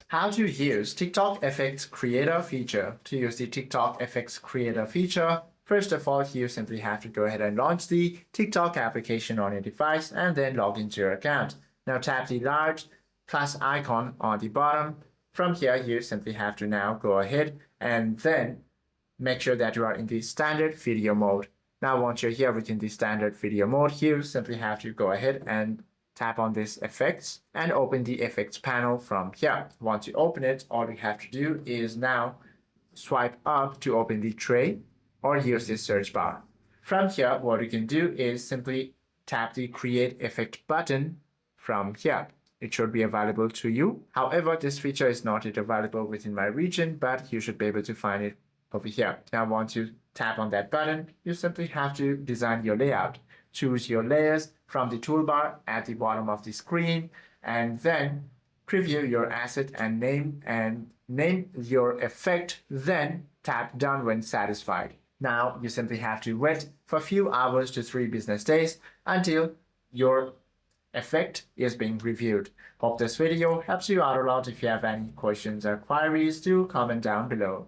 How to use TikTok Effects Creator feature. To use the TikTok Effects Creator feature, first of all, you simply have to go ahead and launch the TikTok application on your device and then log into your account. Now tap the large plus icon on the bottom. From here, you simply have to now go ahead and then make sure that you are in the standard video mode. Now once you're here within the standard video mode, you simply have to go ahead and tap on this effects and open the effects panel from here. Once you open it, all you have to do is now swipe up to open the tray or use this search bar. From here, what you can do is simply tap the create effect button from here. It should be available to you. However, this feature is not yet available within my region, but you should be able to find it over here. Now once you tap on that button, you simply have to design your layout. Choose your layers from the toolbar at the bottom of the screen and then preview your asset and name your effect, then tap done when satisfied. Now you simply have to wait for a few hours to 3 business days until your effect is being reviewed. Hope this video helps you out a lot. If you have any questions or queries, do comment down below.